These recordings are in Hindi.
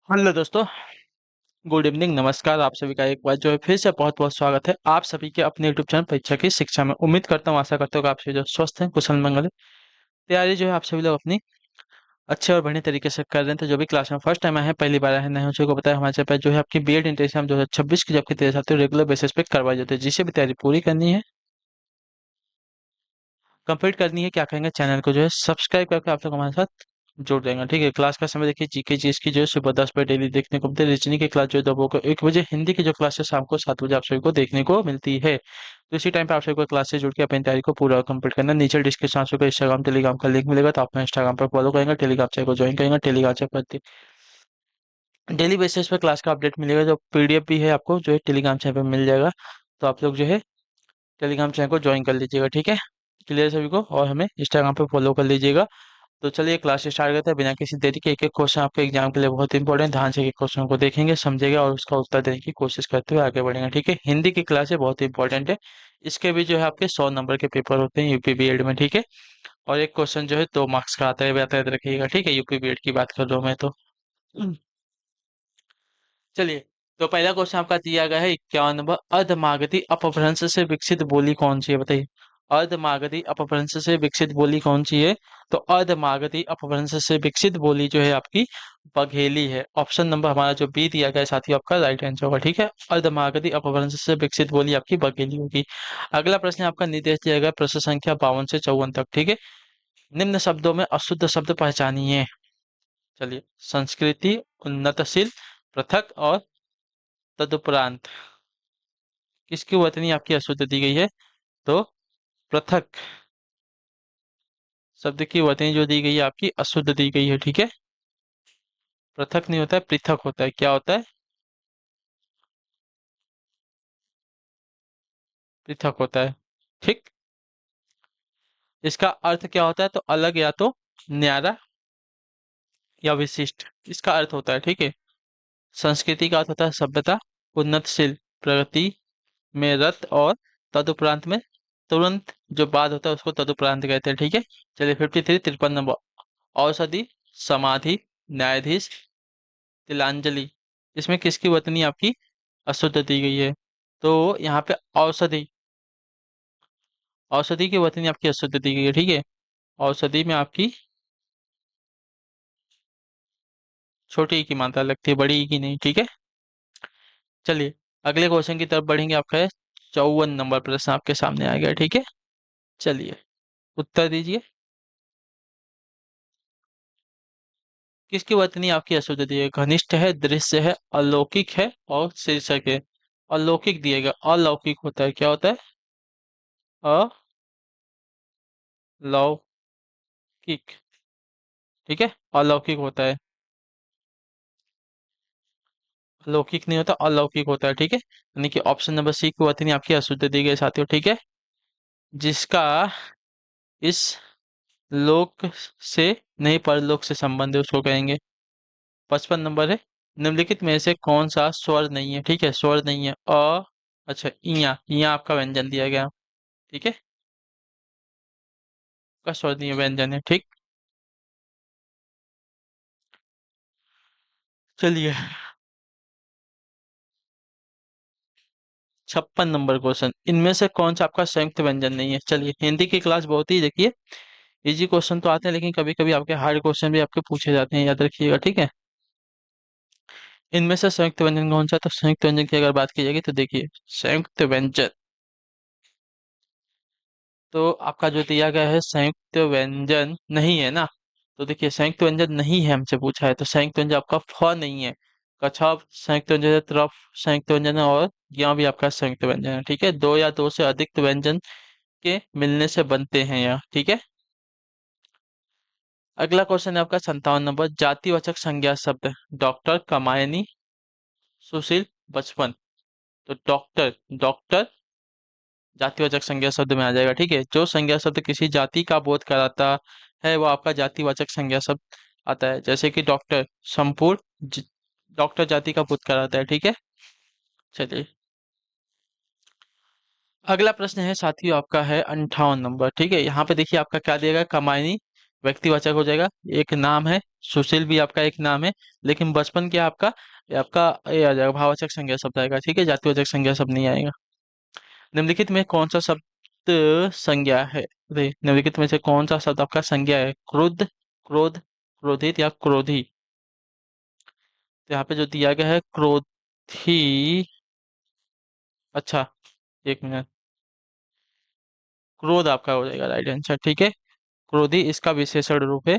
हेलो दोस्तों। गुड इवनिंग, नमस्कार। आप सभी का एक बार जो है फिर से बहुत बहुत स्वागत है आप सभी के अपने यूट्यूब चैनल परीक्षा की शिक्षा में। उम्मीद करता हूँ, आशा करता हूँ कि आप सभी जो स्वस्थ हैं, कुशल मंगल है। तैयारी जो है आप सभी लोग अपनी अच्छे और बढ़िया तरीके से कर रहे हैं। तो जो भी क्लास में फर्स्ट टाइम आए हैं, पहली बार आए हैं, नए हो चुके को बताया, हमारे चैनल पर जो है आपकी बीएड इंटर एग्जाम 2026 की जो आपकी तैयारी आती है रेगुलर बेसिस पे करवाई जाती है। जिसे भी तैयारी पूरी करनी है, कंप्लीट करनी है, क्या कहेंगे, चैनल को जो है सब्सक्राइब करके आप लोग हमारे साथ जुड़ जाएंगे। ठीक है, क्लास का समय देखिए, जीके जीएस की जो है सुबह 10 बजे डेली देखने को मिलती है। रीजनिंग की क्लास जो है दोपहर को 1 बजे, हिंदी की जो क्लास है शाम को 7 बजे आप सभी को देखने को मिलती है। तो इसी टाइम पे आप सभी को क्लास से जुड़ के अपनी तैयारी को पूरा कंप्लीट करना है। नीचे डिस्क्रिप्शन आप सभी को इंस्टाग्राम टेलीग्राम का लिंक मिलेगा, तो आप इंस्टाग्राम पर फॉलो करेंगे, टेलीग्राम चैनल को ज्वाइन करेंगे। टेलीग्राम चैनल पर डेली बेसिस पे क्लास का अपडेट मिलेगा, जो पीडीएफ भी है आपको जो है टेलीग्राम चैनल पर मिल जाएगा। तो आप लोग जो है टेलीग्राम चैनल को ज्वाइन कर लीजिएगा। ठीक है, क्लियर सभी को, और हमें इंस्टाग्राम पे फॉलो कर लीजिएगा। तो चलिए क्लास स्टार्ट करते हैं बिना किसी देरी के। एक एक क्वेश्चन आपके एग्जाम के लिए बहुत इंपॉर्टेंट, ध्यान से एक क्वेश्चन को देखेंगे, समझेंगे और उसका उत्तर देने की कोशिश करते हुए आगे बढ़ेंगे। ठीक है, हिंदी की क्लास है, बहुत इंपॉर्टेंट है। इसके भी जो है आपके 100 नंबर के पेपर होते हैं यूपी बीएड में। ठीक है, और एक क्वेश्चन जो है 2 मार्क्स का आता है, याद रखिएगा। ठीक है, यूपी बीएड की बात कर रहा हूँ मैं तो। चलिए, तो पहला क्वेश्चन आपका दिया गया है 51 नंबर। अर्धमागधी अपभ्रंश से विकसित बोली कौन सी है, बताइए। अर्धमागधी अपभ्रंश से विकसित बोली कौन सी है? तो अर्धमागधी अपभ्रंश से विकसित बोली जो है आपकी बघेली है। ऑप्शन नंबर हमारा जो बी दिया गया है साथियों, आपका राइट आंसर होगा। ठीक है, अर्धमागधी अपभ्रंश से विकसित बोली आपकी बघेली होगी। अगला प्रश्न आपका निर्देश दिया गया है प्रश्न संख्या 52 से 54 तक। ठीक है, निम्न शब्दों में अशुद्ध शब्द पहचानिए। चलिए, संस्कृति, उन्नतशील, पृथक और तदुपरांत। किसकी वर्तनी आपकी अशुद्ध दी गई है? तो पृथक शब्द की वर्तनी जो दी गई है आपकी अशुद्ध दी गई है। ठीक है, पृथक नहीं होता है, पृथक होता है। क्या होता है? पृथक होता है। ठीक, इसका अर्थ क्या होता है? तो अलग, या तो न्यारा, या विशिष्ट, इसका अर्थ होता है। ठीक है, संस्कृति का अर्थ होता है सभ्यता, उन्नतशील प्रगति में रत, और तदुपरांत में तुरंत जो बाद होता है उसको तदुपरांत कहते हैं। ठीक है, चलिए 53 53 नंबर। औषधि, समाधि, न्यायाधीश, तिलांजलि, इसमें किसकी वर्तनी आपकी अशुद्ध दी गई है? तो यहाँ पे औषधि, औषधि की वर्तनी आपकी अशुद्ध दी गई है। ठीक है, औषधि में आपकी छोटी ई की मात्रा लगती है, बड़ी ई की नहीं। ठीक है, चलिए अगले क्वेश्चन की तरफ बढ़ेंगे। आपका है 54 नंबर प्रश्न आपके सामने आ गया। ठीक है, चलिए उत्तर दीजिए। किसकी वर्तनी आपकी अशुद्ध दी है? घनिष्ठ है, दृश्य है, अलौकिक है और शीर्षक है। अलौकिक दिएगा, अलौकिक होता है, क्या होता है? अलौकिक। ठीक है, अलौकिक होता है, लौकिक नहीं होता, अलौकिक होता है। ठीक है, यानी कि ऑप्शन नंबर सी की वर्तनी आपकी अशुद्ध दी गई साथियों। ठीक है, जिसका इस लोक से नहीं परलोक से संबंध है उसको कहेंगे। 55 नंबर है, निम्नलिखित में से कौन सा स्वर नहीं है? ठीक है, स्वर नहीं है। अच्छा, इया, इया आपका व्यंजन दिया गया। ठीक है, का स्वर नहीं है, व्यंजन है। ठीक, चलिए 56 नंबर क्वेश्चन, इनमें से कौन सा आपका संयुक्त व्यंजन नहीं है? चलिए, हिंदी की क्लास बहुत ही देखिए इजी क्वेश्चन तो आते हैं, लेकिन कभी कभी आपके हार्ड क्वेश्चन भी आपके पूछे जाते हैं, याद रखिएगा। ठीक है, इनमें से संयुक्त व्यंजन कौन सा? तो संयुक्त व्यंजन की अगर बात की जाएगी तो देखिए, संयुक्त व्यंजन तो आपका जो दिया गया है संयुक्त व्यंजन नहीं है ना। तो देखिए, संयुक्त व्यंजन नहीं है हमसे पूछा है, तो संयुक्त व्यंजन आपका फ नहीं है। कछा संयुक्त व्यंजन है, तरफ संयुक्त व्यंजन है, और यहाँ भी आपका संयुक्त व्यंजन है। ठीक है, दो या दो से अधिक व्यंजन के मिलने से बनते हैं यहाँ। ठीक है, अगला क्वेश्चन है आपका 57 नंबर। जातिवाचक संज्ञा शब्द, डॉक्टर, कमायनी, सुशील, बचपन। तो डॉक्टर, डॉक्टर जातिवाचक संज्ञा शब्द में आ जाएगा। ठीक है, जो संज्ञा शब्द किसी जाति का बोध कराता है वो आपका जातिवाचक संज्ञा शब्द आता है। जैसे कि डॉक्टर, संपूर्ण डॉक्टर जाति का बोध कराता है। ठीक है, चलिए अगला प्रश्न है साथियों, आपका है 58 नंबर। ठीक है, यहाँ पे देखिए आपका क्या दिया गया, कमायनी व्यक्तिवाचक हो जाएगा। एक नाम है, सुशील भी आपका एक नाम है, लेकिन बचपन क्या आपका, ये आपका ये आ जाएगा, भाववाचक संज्ञा शब्द आएगा, ठीक है, जातिवाचक संज्ञा शब्द नहीं आएगा। निम्नलिखित में कौन सा शब्द संज्ञा है? निम्नलिखित में से कौन सा शब्द आपका संज्ञा है? क्रुद्ध, क्रोध, क्रोधित या क्रोधी? तो यहाँ पे जो दिया गया है क्रोधी, अच्छा, एक मिनट, क्रोध आपका हो जाएगा राइट आंसर, ठीक है। क्रोधी इसका विशेषण रूप है।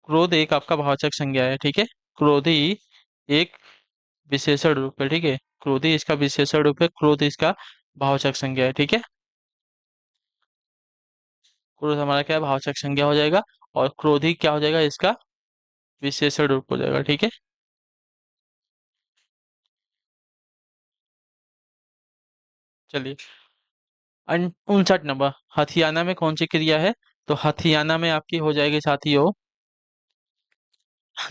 क्रोध एक आपका भाववाचक संज्ञा है, ठीक है। क्रोधी एक विशेषण रूप है, ठीक है। क्रोधी इसका विशेषण रूप है, क्रोध इसका भाववाचक संज्ञा है, ठीक है। क्रोध हमारा क्या है, भाववाचक संज्ञा हो जाएगा, और क्रोधी क्या हो जाएगा, इसका विशेषण रूप हो जाएगा, ठीक है। चलिए, 59 नंबर, हथियाना में कौन सी क्रिया है? तो हथियाना में आपकी हो जाएगी साथियों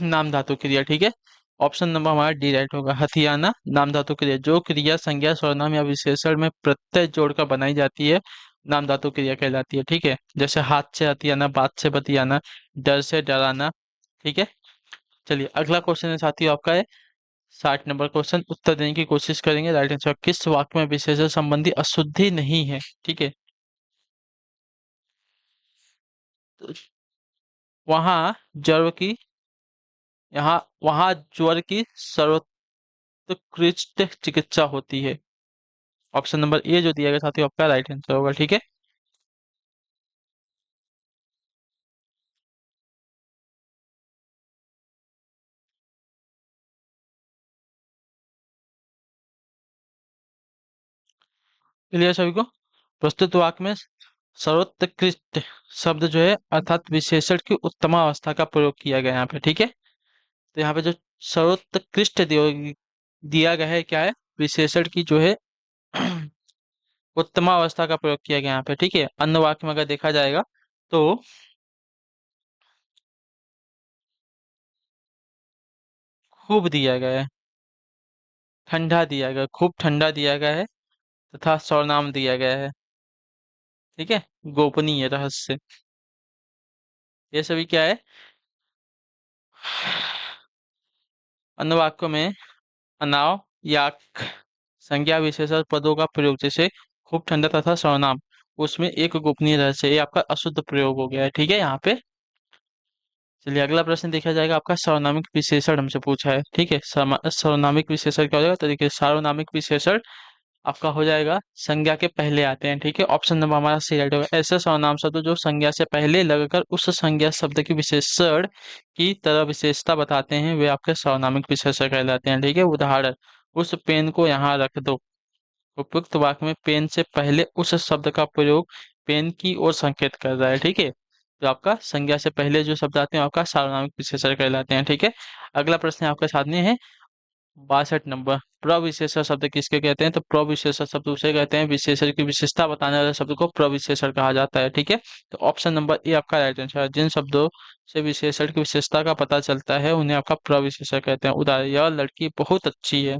नाम धातु क्रिया, ठीक है। ऑप्शन नंबर हमारा डी राइट होगा, हथियाना नाम धातु क्रिया। जो क्रिया संज्ञा सर्वनाम या विशेषण में प्रत्यय जोड़कर बनाई जाती है, नाम धातु क्रिया कहलाती है, ठीक है। जैसे हाथ से हथियाना, बात से बतियाना, डर से डराना, ठीक है। चलिए, अगला क्वेश्चन है साथियों आपका है 60 नंबर क्वेश्चन, उत्तर देने की कोशिश करेंगे। राइट आंसर, किस वाक्य में विशेषण संबंधी अशुद्धि नहीं है? ठीक है, तो वहाँ ज्वर की, यहाँ वहाँ ज्वर की सर्वोत्कृष्ट चिकित्सा होती है। ऑप्शन नंबर ए जो दिया गया साथियों आपका राइट आंसर होगा, ठीक है। क्लियर सभी को? प्रस्तुत वाक्य में सर्वोत्कृष्ट शब्द जो है अर्थात विशेषण की उत्तम अवस्था का प्रयोग किया गया है यहाँ पे, ठीक है। तो यहाँ पे जो सर्वोत्कृष्ट दिया गया है क्या है, विशेषण की जो है उत्तम अवस्था का प्रयोग किया गया यहाँ पे, ठीक है। अन्य वाक्य में अगर देखा जाएगा तो खूब दिया गया है, ठंडा दिया गया, खूब ठंडा दिया गया है, तथा सर्वनाम दिया गया है, ठीक है, गोपनीय रहस्य। ये सभी क्या है, अन्य वाक्यों में अनाव या संज्ञा विशेषण पदों का प्रयोग, जैसे खूब ठंडा तथा सर्वनाम, उसमें एक गोपनीय रहस्य, ये आपका अशुद्ध प्रयोग हो गया है, ठीक है यहाँ पे। चलिए, अगला प्रश्न देखा जाएगा आपका सार्वनामिक विशेषण हमसे पूछा है, ठीक है। सार्वनामिक विशेषण क्या हो जाएगा, तो देखिए सार्वनामिक विशेषण आपका हो जाएगा संज्ञा के पहले आते हैं, ठीक है। ऑप्शन नंबर हमारा सी राइट होगा। ऐसे सर्वनाम शब्द जो संज्ञा से पहले लगकर उस संज्ञा शब्द की विशेषण की तरह विशेषता बताते हैं, वे आपके सार्वनामिक विशेषण कहलाते हैं, ठीक है। उदाहरण, उस पेन को यहाँ रख दो। उपयुक्त वाक्य में पेन से पहले उस शब्द का प्रयोग पेन की ओर संकेत कर रहा है, ठीक है। तो आपका संज्ञा से पहले जो शब्द आते हैं आपका सार्वनामिक विशेषण कहलाते हैं, ठीक है। अगला प्रश्न आपके सामने है 62 नंबर, प्रविशेषण शब्द किसके कहते हैं? तो प्रविशेषण शब्द उसे कहते हैं विशेषण की विशेषता बताने वाले शब्द को प्रविशेषण कहा जाता है, ठीक है। तो ऑप्शन नंबर ए आपका राइट आंसर है। जिन शब्दों से विशेषण की विशेषता का पता चलता है उन्हें आपका प्रविशेषण कहते हैं। उदाहरण, यह लड़की बहुत अच्छी है।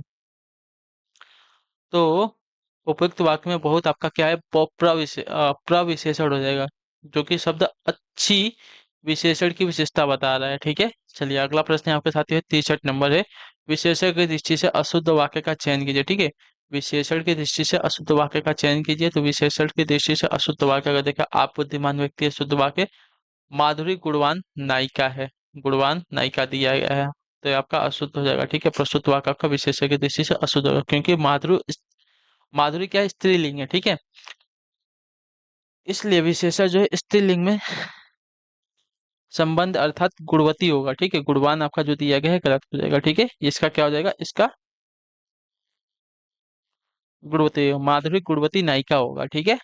तो उपयुक्त वाक्य में बहुत आपका क्या है, प्रविशेषण हो जाएगा, जो कि शब्द अच्छी विशेषण की विशेषता बता रहा है, ठीक है। चलिए, अगला प्रश्न आपके साथ है 63 नंबर है, विशेषण की दृष्टि से अशुद्ध वाक्य का चयन कीजिए, ठीक है। विशेषण की दृष्टि से अशुद्ध वाक्य का चयन कीजिए। तो विशेषण की दृष्टि से अशुद्ध वाक्य अगर देखा, आप बुद्धिमान व्यक्ति है, शुद्ध वाक्य, माधुरी गुणवान नायिका है, गुणवान नायिका दिया गया है, तो ये आपका अशुद्ध हो जाएगा, ठीक है। प्रस्तुत वाक्य आपका विशेषण की दृष्टि से अशुद्ध होगा, क्योंकि माधुरी, माधुरी क्या है, स्त्रीलिंग है, ठीक है। इसलिए विशेषण जो है स्त्रीलिंग में संबंध अर्थात गुणवती होगा, ठीक है। गुणवान आपका जो दिया गया है गलत हो जाएगा, ठीक है। इसका क्या हो जाएगा, इसका गुणवती, माधुरी गुणवती नायिका होगा, ठीक है।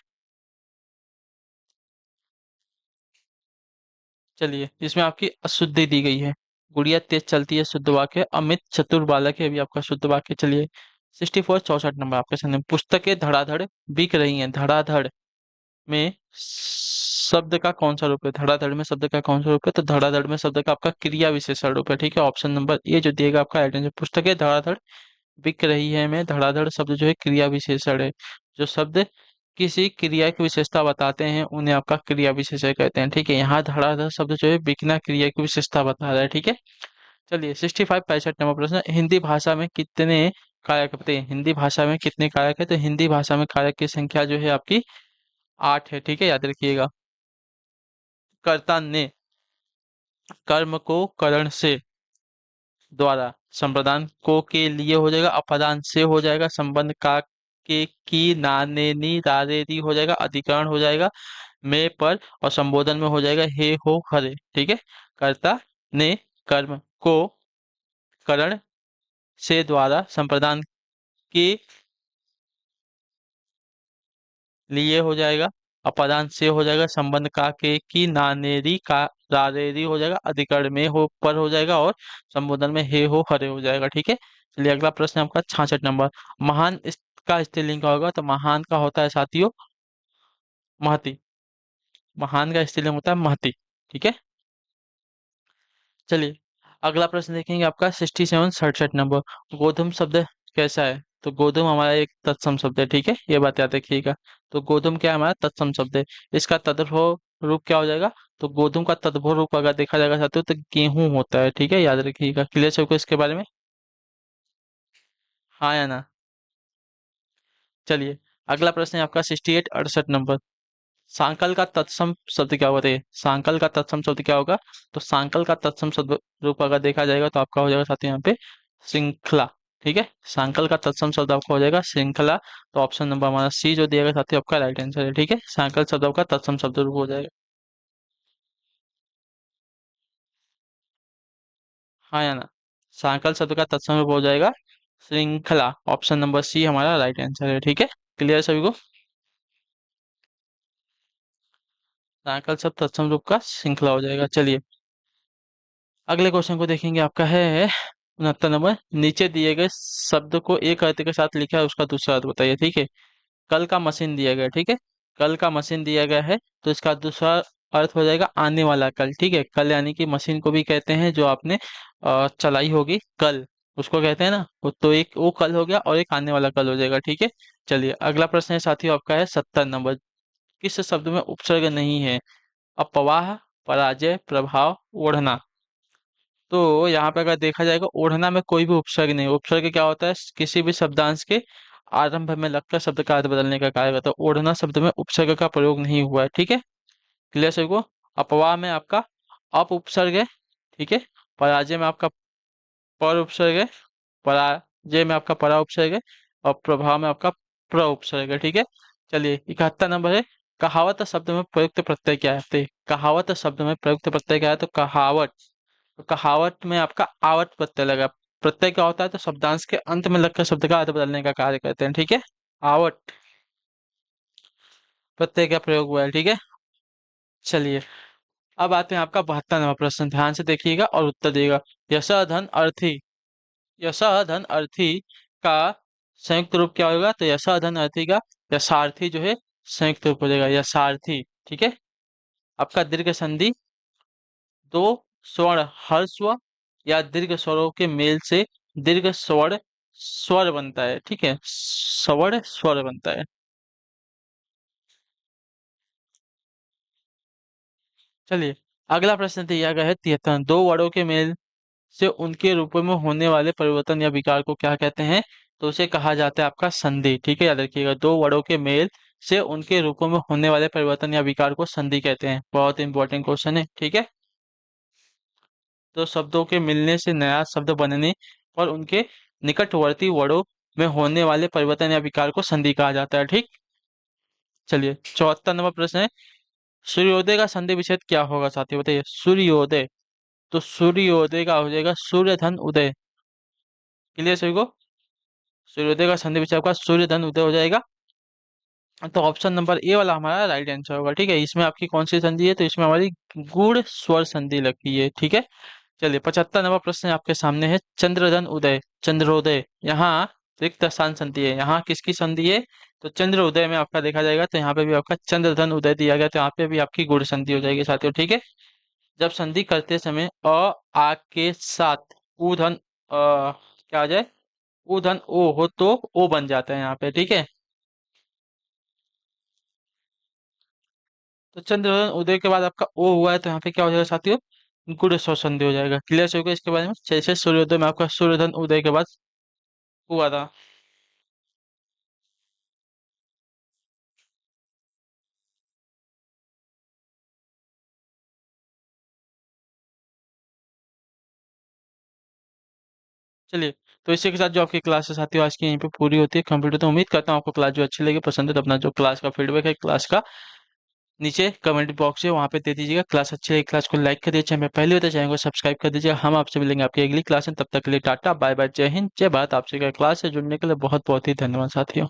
चलिए, इसमें आपकी अशुद्धि दी गई है। गुड़िया तेज चलती है, शुद्ध वाक्य। अमित चतुर बालक है, अभी आपका शुद्ध वाक्य। चलिए, 64 64 नंबर आपके सामने, पुस्तकें धड़ाधड़ बिक रही हैं। धड़ाधड़ में शब्द का कौन सा रूप है? धड़ाधड़ में शब्द का कौन सा रूप है? तो धड़ाधड़ में शब्द का आपका क्रिया विशेषण रूप है, ठीक है। ऑप्शन नंबर ए जो दिएगा आपका राइट आंसर। पुस्तकें धड़ाधड़ बिक रही है में धड़ाधड़ शब्द जो है क्रिया विशेषण है। जो शब्द किसी क्रिया की विशेषता बताते हैं उन्हें आपका क्रिया विशेषण कहते हैं। ठीक है, यहाँ धड़ाधड़ शब्द जो है बिना क्रिया की विशेषता बता रहा है। ठीक है, चलिए 65 65 नंबर प्रश्न, हिंदी भाषा में कितने कारक होते हैं? हिंदी भाषा में कितने कारक है? तो हिंदी भाषा में कारक की संख्या जो है आपकी 8 है। ठीक है, याद रखिएगा। कर्ता ने कर्म को करण से द्वारा, संप्रदान को के लिए हो जाएगा, अपदान से हो जाएगा, संबंध का के की नाने नी रारे री हो जाएगा, अधिकरण हो जाएगा में पर, और संबोधन में हो जाएगा हे हो हरे। ठीक है, कर्ता ने कर्म को करण से द्वारा, संप्रदान के लिए हो जाएगा, अपदान से हो जाएगा, संबंध का के की नानेरी का रारेरी हो जाएगा, अधिकरण में हो पर हो जाएगा, और संबोधन में हे हो हरे हो जाएगा। ठीक है, चलिए अगला प्रश्न है आपका 66 नंबर, महान इसका स्त्रीलिंग का होगा? तो महान का होता है साथियों महती। महान का स्त्रीलिंग होता है महती। ठीक है, चलिए अगला प्रश्न देखेंगे आपका 67 67 नंबर, गोधूम शब्द कैसा है? तो गोधूम हमारा एक तत्सम शब्द है। ठीक है, ये बात याद रखिएगा। तो गोधूम क्या है? हमारा तत्सम शब्द है। इसका तद्भव रूप क्या हो जाएगा? तो गोधूम का तद्भव रूप अगर देखा जाएगा साथियों तो गेहूं होता है। ठीक है, याद रखिएगा। क्लियर सबको इसके बारे में? हाँ या ना? चलिए अगला प्रश्न है आपका 68 68 नंबर, सांकल का तत्सम शब्द क्या होगा? बताइए, सांकल का तत्सम शब्द क्या होगा? तो सांकल का तत्सम शब्द रूप अगर देखा जाएगा तो आपका हो जाएगा साथियों यहाँ पे श्रृंखला। ठीक है, सांकल का तत्सम शब्द आपका हो जाएगा श्रृंखला। तो ऑप्शन नंबर हमारा सी जो दिया गया साथियों आपका राइट आंसर है। ठीक है, सांकल शब्द आपका तत्सम शब्द रूप हो जाएगा। हाँ या ना? सांकल शब्द का तत्सम रूप हो जाएगा श्रृंखला। ऑप्शन नंबर सी हमारा राइट आंसर है। ठीक है, क्लियर सभी को? सांकल शब्द तत्सम रूप का श्रृंखला हो जाएगा। चलिए अगले क्वेश्चन को देखेंगे, आपका है 69 नंबर, नीचे दिए गए शब्द को एक अर्थ के साथ लिखा है, उसका दूसरा अर्थ बताइए। ठीक है, कल का मशीन दिया गया है। ठीक है, कल का मशीन दिया गया है तो इसका दूसरा अर्थ हो जाएगा आने वाला कल। ठीक है, कल यानी कि मशीन को भी कहते हैं जो आपने चलाई होगी कल, उसको कहते हैं ना। तो एक वो कल हो गया और एक आने वाला कल हो जाएगा। ठीक है, चलिए अगला प्रश्न है साथियों आपका है 70 नंबर, किस शब्द में उपसर्ग नहीं है? अपवाह, पराजय, प्रभाव, ओढ़ना। तो यहाँ पे अगर देखा जाएगा ओढ़ना में कोई भी उपसर्ग नहीं। उपसर्ग क्या होता है? किसी भी शब्दांश के आरंभ में लगकर शब्द का अर्थ बदलने का कार्य करता है। ओढ़ना शब्द में उपसर्ग का प्रयोग नहीं हुआ है। ठीक है, क्लियर सभी को? अपवाह में आपका अप उपसर्ग है। ठीक है, पराजय में आपका पर उपसर्ग है, पराजय में आपका परा उपसर्ग है, और प्रभाव में आपका प्र उपसर्ग है। ठीक है, चलिए 71 नंबर है, कहावत शब्द में प्रयुक्त प्रत्यय क्या है? तो कहावत शब्द में प्रयुक्त प्रत्यय क्या है? तो कहावत। तो कहावत में आपका आवत प्रत्यय लगा। प्रत्यय क्या होता है? तो शब्दांश के अंत में लगकर शब्द का अर्थ बदलने का कार्य करते हैं। ठीक है, आवट प्रत्यय का प्रयोग हुआ है। ठीक है, चलिए अब आते हैं आपका 72 नंबर प्रश्न, ध्यान से देखिएगा और उत्तर दिएगा। यशः धन अर्थी, यशः धन अर्थी का संयुक्त रूप क्या होगा? तो यशः धन अर्थी का यशार्थी जो है संयुक्त रूप हो जाएगा यशार्थी। ठीक है, आपका दीर्घ संधि दो स्वर्ण हर्स्व या दीर्घ स्वरों के मेल से दीर्घ स्वर स्वर बनता है। ठीक है, स्वर स्वर बनता है। चलिए अगला प्रश्न दिया गया है 73, दो वर्णों के मेल से उनके रूपों में होने वाले परिवर्तन या विकार को क्या कहते हैं? तो उसे कहा जाता है आपका संधि। ठीक है, याद रखिएगा, दो वर्णों के मेल से उनके रूपों में होने वाले परिवर्तन या विकार को संधि कहते हैं। बहुत इंपॉर्टेंट क्वेश्चन है। ठीक है, तो शब्दों के मिलने से नया शब्द बनने और उनके निकटवर्ती वर्णों में होने वाले परिवर्तन या विकार को संधि कहा जाता है। ठीक, चलिए 74 नंबर प्रश्न है, सूर्योदय का संधि विच्छेद क्या होगा साथियों? बताइए, सूर्योदय। तो सूर्योदय का हो जाएगा सूर्य धन उदय। क्लियर सभी को? सूर्योदय का संधि विच्छेद आपका सूर्य धन उदय हो जाएगा। तो ऑप्शन नंबर ए वाला हमारा राइट आंसर होगा। ठीक है, इसमें आपकी कौन सी संधि है? तो इसमें हमारी गुण स्वर संधि लगती है। ठीक है, चलिए 75 नंबर प्रश्न आपके सामने है, चंद्रधन उदय चंद्रोदय, यहाँ रिक्त स्थान संधि है। यहाँ किसकी संधि है? तो चंद्र उदय में आपका देखा जाएगा तो यहाँ पे भी आपका चंद्रधन उदय दिया गया, तो यहाँ पे भी आपकी गुण संधि हो जाएगी साथियों। ठीक है, जब संधि करते समय आ के साथ ऊधन क्या आ जाए? ऊधन ओ हो तो ओ बन जाता है यहाँ पे। ठीक है, तो चंद्रोदय उदय के बाद आपका ओ हुआ है, तो यहाँ पे क्या हो जाएगा साथियों, गुड़ संधि हो जाएगा। क्लियर हो गया इसके बारे में। जैसे सूर्योदय में आपका सूर्यधन उदय के बाद हुआ था। चलिए, तो इसी के साथ जो आपकी क्लास है साथियों आज की यहीं पे पूरी होती है, कंप्लीट होती है। उम्मीद करता हूँ आपको क्लास जो अच्छी लगी, पसंद है, तो अपना जो क्लास का फीडबैक है क्लास का नीचे कमेंट बॉक्स है वहाँ पे दे दीजिएगा। क्लास अच्छी लगी क्लास को लाइक कर दीजिए, चैनल में पहले होता है चैनल को सब्सक्राइब कर दीजिएगा। हम आपसे मिलेंगे आपकी अगली क्लास में, तब तक के लिए टाटा बाय बाय, जय हिंद जय भारत। आपसे का क्लास है जुड़ने के लिए बहुत बहुत ही धन्यवाद साथियों।